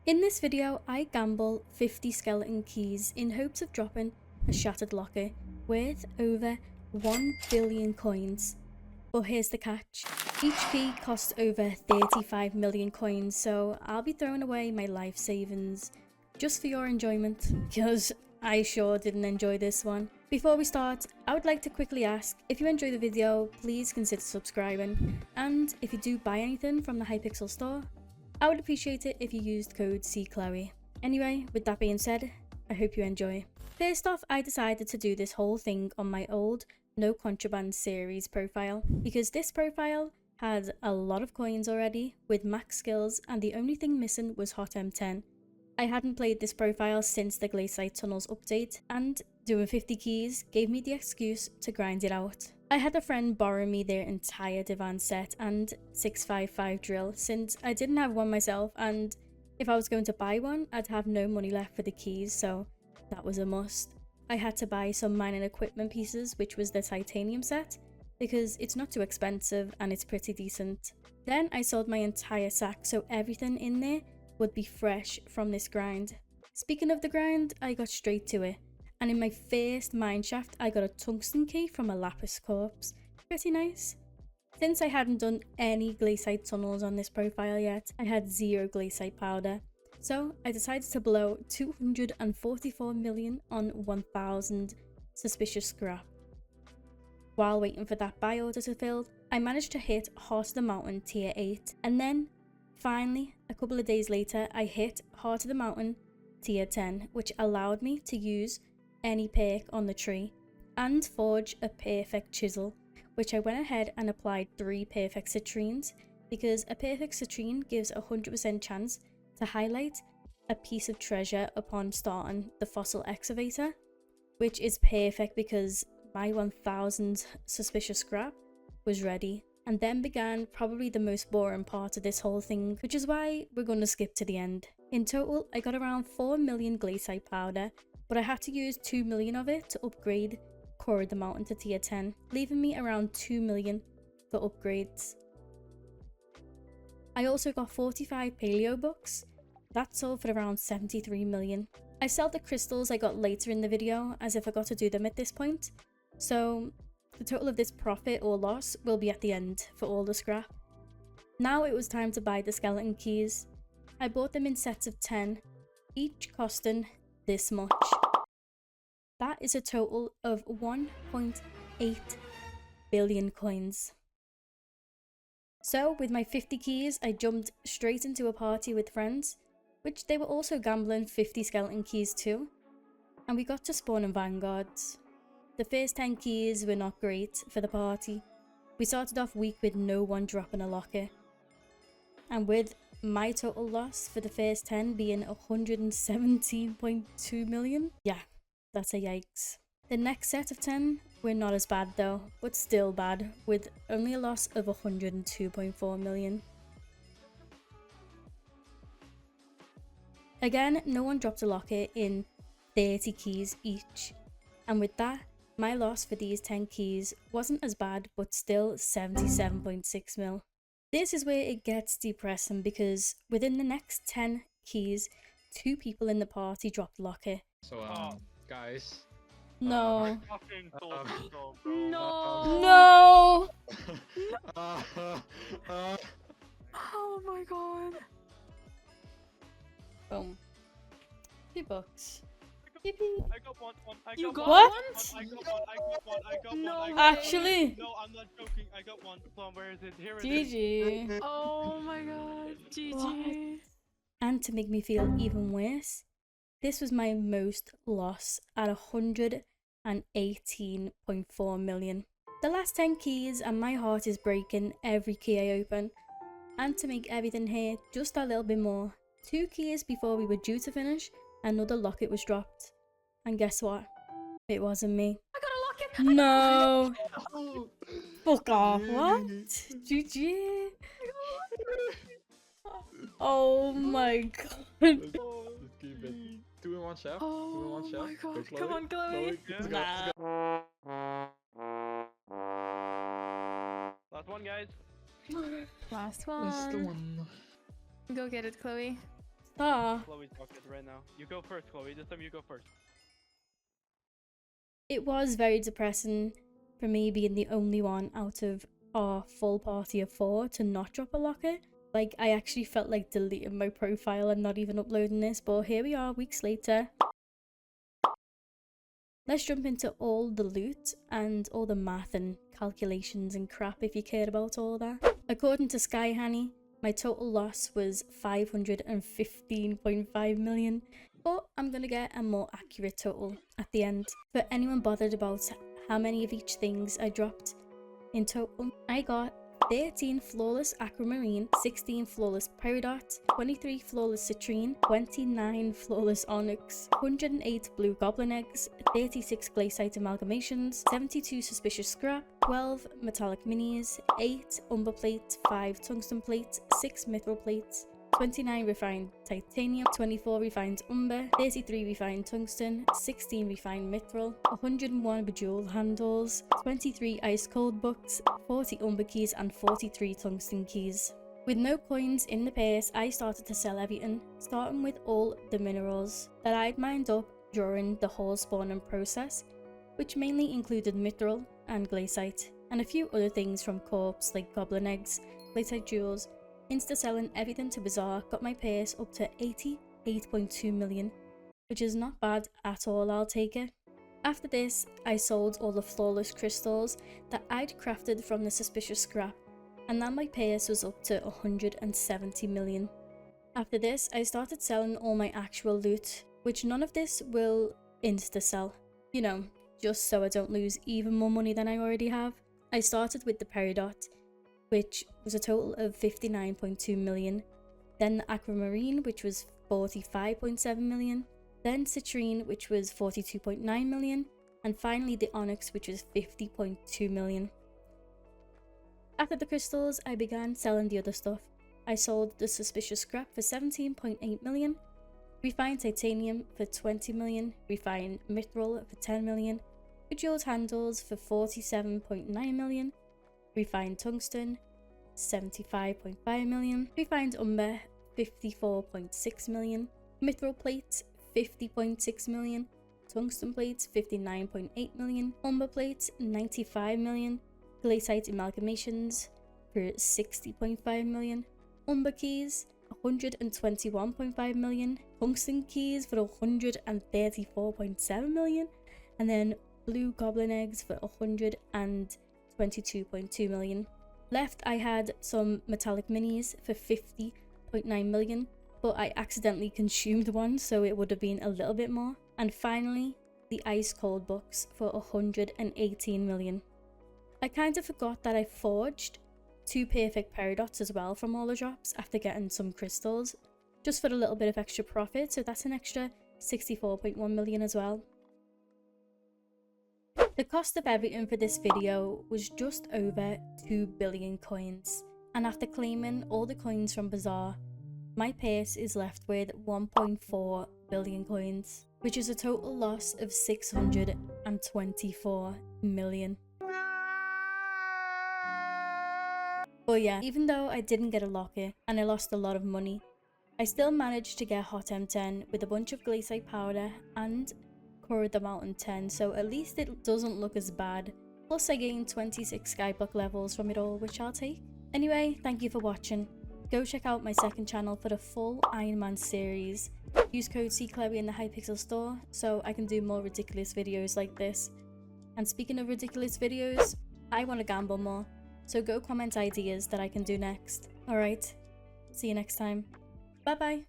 In this video, I gamble 50 skeleton keys in hopes of dropping a shattered locker worth over 1 billion coins. But here's the catch. Each key costs over 35 million coins, so I'll be throwing away my life savings just for your enjoyment, because I sure didn't enjoy this one. Before we start, I would like to quickly ask, if you enjoy the video, please consider subscribing, and if you do buy anything from the Hypixel store, I would appreciate it if you used code cchloe. Anyway, with that being said, I hope you enjoy. First off, I decided to do this whole thing on my old No Contraband series profile, because this profile had a lot of coins already with max skills, and the only thing missing was Hot M10. I hadn't played this profile since the Glacial Tunnels update, and doing 50 keys gave me the excuse to grind it out. I had a friend borrow me their entire divan set and 655 drill since I didn't have one myself, and if I was going to buy one, I'd have no money left for the keys, so that was a must. I had to buy some mining equipment pieces, which was the titanium set, because it's not too expensive and it's pretty decent. Then I sold my entire sack, so everything in there would be fresh from this grind. Speaking of the grind, I got straight to it, and in my first mine shaft I got a tungsten key from a lapis corpse. Pretty nice. Since I hadn't done any glacial tunnels on this profile yet, I had 0 glacial powder, so I decided to blow 244 million on 1000 suspicious scrap. While waiting for that buy order to fill, I managed to hit Heart of the Mountain tier 8, and then finally, a couple of days later, I hit Heart of the Mountain tier 10, which allowed me to use any perk on the tree and forge a perfect chisel, which I went ahead and applied 3 perfect citrines, because a perfect citrine gives a 100% chance to highlight a piece of treasure upon starting the fossil excavator, which is perfect because my 1000 suspicious scrap was ready. And then began probably the most boring part of this whole thing, which is why we're going to skip to the end. In total, I got around 4 million glacial powder, but I had to use 2 million of it to upgrade Core of the Mountain to tier 10, leaving me around 2 million for upgrades. I also got 45 paleo books. That sold for around 73 million. I sell the crystals I got later in the video, as I forgot to do them at this point, so the total of this profit or loss will be at the end for all the scrap. Now it was time to buy the skeleton keys. I bought them in sets of 10, each costing this much. That is a total of 1.8 billion coins. So with my 50 keys, I jumped straight into a party with friends, which they were also gambling 50 skeleton keys too, and we got to spawn in vanguards. The first 10 keys were not great for the party. We started off weak with no one dropping a locker, and with my total loss for the first 10 being 117.2 million, yeah, that's a yikes. The next set of 10 were not as bad though, but still bad, with only a loss of 102.4 million. Again, no one dropped a locker in 30 keys each, and with that, my loss for these 10 keys wasn't as bad, but still 77.6 mil. This is where it gets depressing, because within the next 10 keys, 2 people in the party dropped locker. So, guys. No. Fucking thought so, bro. No! Oh my god. Boom. $2. I got one. You got What? I got one. No way. Actually? No, I'm not joking. I got one. Hold on, where is it? Here it is. GG. Oh my god. GG. And to make me feel even worse, this was my most loss at 118.4 million. The last 10 keys and my heart is breaking every key I open. And to make everything here just a little bit more, 2 keys before we were due to finish, another locket was dropped. And guess what? It wasn't me. I got a locket. No! Fuck off. What? GG. Oh my god. Let's keep it. 2 in 1 shaft. 2 in 1 Oh shaft. my Go, god. Chloe. Come on, Chloe. Let's go. Nah. Last one, guys. Last That's the one. one. Go get it, Chloe. Ah, Chloe's bucket right now. You go first, Chloe. This time you go first. it was very depressing for me being the only one out of our full party of 4 to not drop a locker. Like, I actually felt like deleting my profile and not even uploading this, but here we are weeks later. Let's jump into all the loot and all the math and calculations and crap if you cared about all that. According to Skyhanny, my total loss was 515.5 million, but I'm gonna get a more accurate total at the end. For anyone bothered about how many of each things I dropped in total, I got 13 flawless aquamarine, 16 flawless peridot, 23 flawless citrine, 29 flawless onyx, 108 blue goblin eggs, 36 glaciite amalgamations, 72 suspicious scrap, 12 metallic minis, 8 umber plates, 5 tungsten plates, 6 mithril plates, 29 refined titanium, 24 refined umber, 33 refined tungsten, 16 refined mithril, 101 bejeweled handles, 23 ice cold books, 40 umber keys and 43 tungsten keys. With no coins in the purse, I started to sell everything, starting with all the minerals that I'd mined up during the whole spawning process, which mainly included mithril and glaciite, and a few other things from corpse like goblin eggs, glaciite jewels. Insta selling everything to Bazaar got my purse up to 88.2 million, which is not bad at all, I'll take it. After this, I sold all the flawless crystals that I'd crafted from the suspicious scrap, and then my purse was up to 170 million. After this, I started selling all my actual loot, which none of this will insta sell, you know, just so I don't lose even more money than I already have. I started with the peridot, which was a total of 59.2 million, then the aquamarine, which was 45.7 million, then citrine, which was 42.9 million, and finally the onyx, which was 50.2 million. After the crystals, I began selling the other stuff. I sold the suspicious scrap for 17.8 million, refined titanium for 20 million, refined mithril for 10 million, bejeweled handles for 47.9 million, refined tungsten 75.5 million, refined umber 54.6 million, mithril plates 50.6 million, tungsten plates 59.8 million, umber plates 95 million, glaciite amalgamations for 60.5 million, umber keys 121.5 million, tungsten keys for 134.7 million, and then blue goblin eggs for 122.2 million. Left, I had some metallic minis for 50.9 million, but I accidentally consumed one, so it would have been a little bit more. And finally, the ice cold books for 118 million. I kind of forgot that I forged 2 perfect peridots as well from all the drops after getting some crystals, just for a little bit of extra profit, so that's an extra 64.1 million as well. The cost of everything for this video was just over 2 billion coins, and after claiming all the coins from Bazaar, my purse is left with 1.4 billion coins, which is a total loss of 624 million. But yeah, even though I didn't get a locker and I lost a lot of money, I still managed to get Hot M10 with a bunch of glaciite powder and Cored the Mountain 10, so at least it doesn't look as bad. Plus I gained 26 Skyblock levels from it all, which I'll take. Anyway, thank you for watching. Go check out my second channel for the full Iron Man series. Use code cchloe in the Hypixel store so I can do more ridiculous videos like this. And speaking of ridiculous videos, I want to gamble more, so go comment ideas that I can do next. Alright, see you next time. Bye bye!